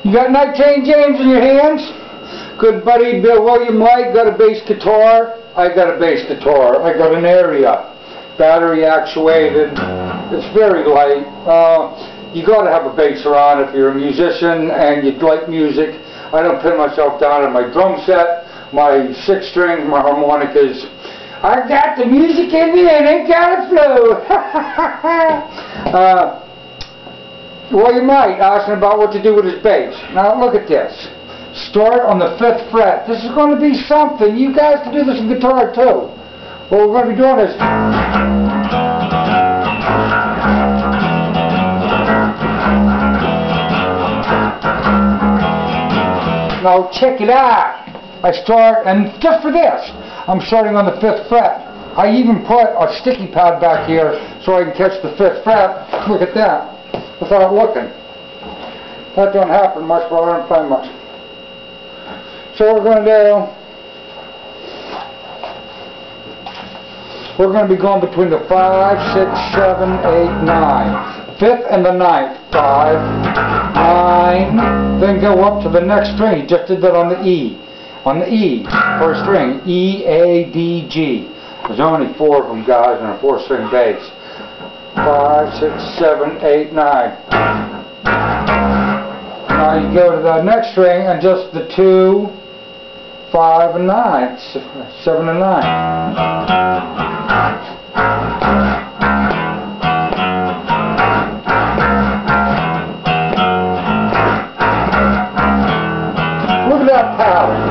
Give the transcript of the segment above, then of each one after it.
You got Night Train James in your hands? Good buddy Bill William White got a bass guitar. I got a bass guitar. I got an Area, battery actuated. It's very light. You got to have a bass around if you're a musician and you like music. I don't pin myself down in my drum set, my 6 strings, my harmonicas. I got the music in me and it got to flow. Well, you might asking about what to do with his bass. Now look at this. Start on the 5th fret. This is going to be something. You guys can do this in guitar too. What we're going to be doing is now check it out. I start, and just for this, I'm starting on the 5th fret. I even put a sticky pad back here so I can catch the 5th fret. Look at that. Without looking. That don't happen much, but I don't play much. So what we're going to do, we're going to be going between the 5, 6, 7, 8, 9. 5th and the 9th. 5, 9, then go up to the next string. You just did that on the E. On the E, first string, E, A, D, G. There's only 4 of them, guys, in a 4-string bass. 5, 6, 7, 8, 9. Now you go to the next string and just the 2, 5, and 9. 7 and 9. Look at that pattern.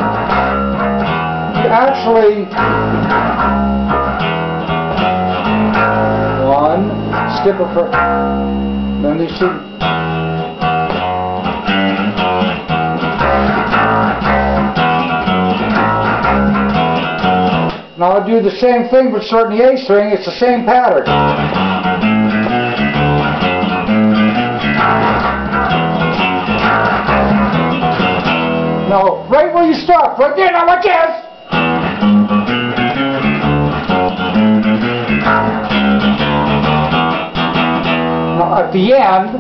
You actually skip it for, then you see. Now I'll do the same thing but starting the A string. It's the same pattern. Now right where you stop, right there, now watch this. At the end,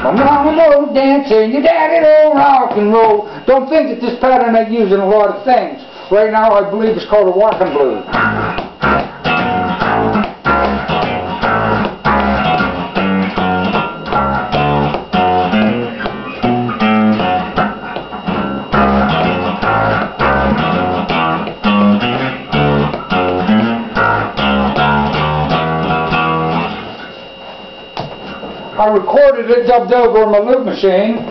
my mama no dancing, your daddy don't rock and roll. Don't think that this pattern I use in a lot of things. Right now I believe it's called a walking blues. I recorded it, dubbed over on my loop machine.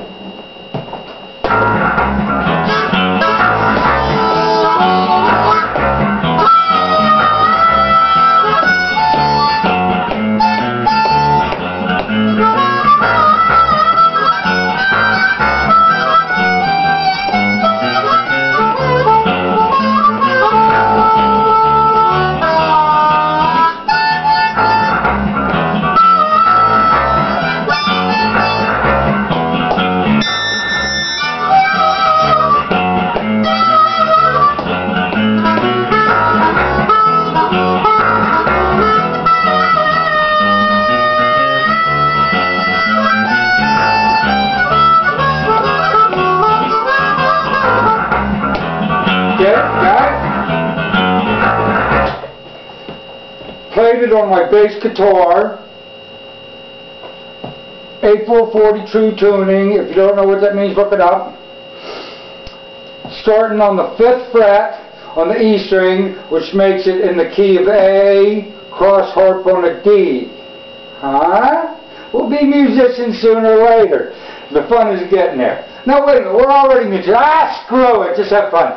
Played it on my bass guitar, A440 true tuning. If you don't know what that means, look it up. Starting on the 5th fret on the E string, which makes it in the key of A, cross harp on a D. Huh? We'll be musicians sooner or later. The fun is getting there. Now wait a minute, we're already musicians. Screw it, just have fun.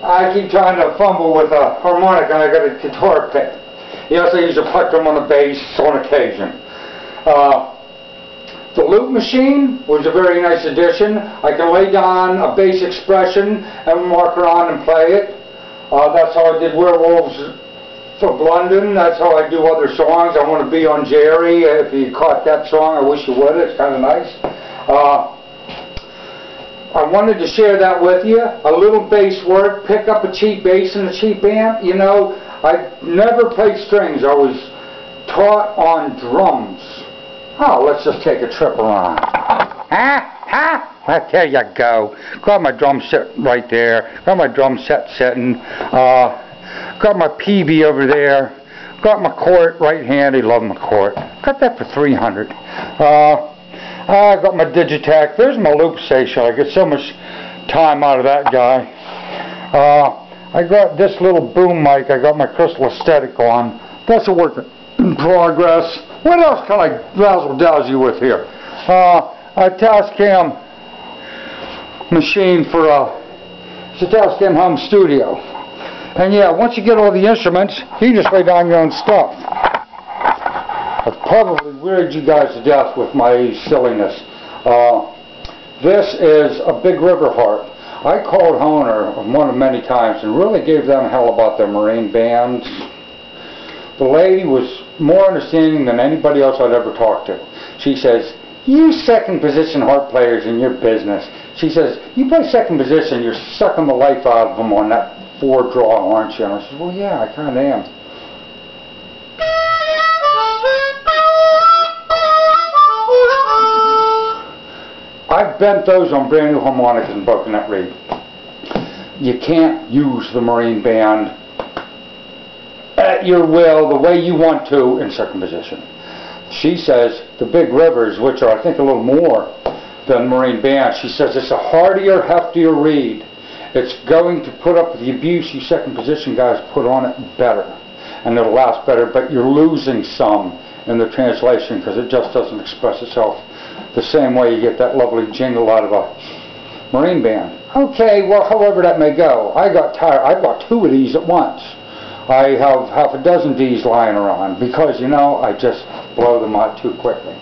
I keep trying to fumble with a harmonica and I got a guitar pick. Yes, I use a plectrum on the bass on occasion. The loop machine was a very nice addition. I can lay down a bass expression and walk around and play it. That's how I did Werewolves of London. That's how I do other songs. I Want to Be on Jerry. If you caught that song, I wish you would. It's kind of nice. wanted to share that with you. A little bass work, pick up a cheap bass and a cheap amp. You know, I never played strings. I was taught on drums. Oh, let's just take a trip around. There you go. Got my drum set right there. Got my drum set sitting. Got my PV over there. Got my Cort right handy. Love my Cort. Got that for $300. I got my Digitech. There's my loop station. I get so much time out of that guy. I got this little boom mic. I got my Crystal Aesthetic on. That's a work in progress. What else can I razzle-dazzle you with here? A Tascam machine for it's a Tascam home studio. And yeah, once you get all the instruments, you can just lay down your own stuff. I've probably weirded you guys to death with my silliness. This is a Big River harp. I called Hohner one of many times and really gave them hell about their marine bands. The lady was more understanding than anybody else I'd ever talked to. She says, "You second position harp players in your business." She says, "You play second position, you're sucking the life out of them on that 4-draw, aren't you?" And I said, "Well, yeah, I kind of am." I've bent those on brand new harmonicas and broken that reed. You can't use the marine band at your will, the way you want to, in second position. She says the Big Rivers, which are I think a little more than marine band, she says it's a hardier, heftier reed. It's going to put up with the abuse you second position guys put on it better, and it'll last better, but you're losing some in the translation because it just doesn't express itself the same way you get that lovely jingle out of a marine band. Okay, well, however that may go, I got tired. I bought 2 of these at once. I have half a dozen Ds lying around because, you know, I just blow them out too quickly.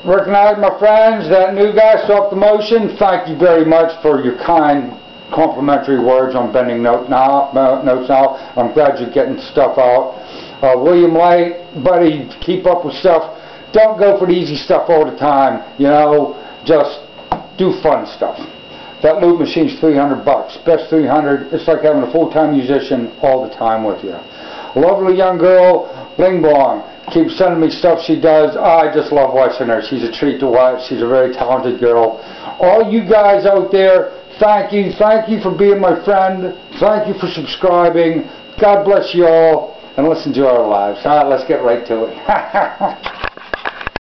Recognize, my friends, that new guy, Self Motion. Thank you very much for your kind complimentary words on bending notes now. I'm glad you're getting stuff out. William Light, buddy, keep up with stuff. Don't go for the easy stuff all the time. You know, just do fun stuff. That loop machine's $300. Best $300. It's like having a full-time musician all the time with you. Lovely young girl, Ling Bong. Keeps sending me stuff she does. I just love watching her. She's a treat to watch. She's a very talented girl. All you guys out there, thank you. Thank you for being my friend. Thank you for subscribing. God bless you all. And listen to our lives. All right, let's get right to it.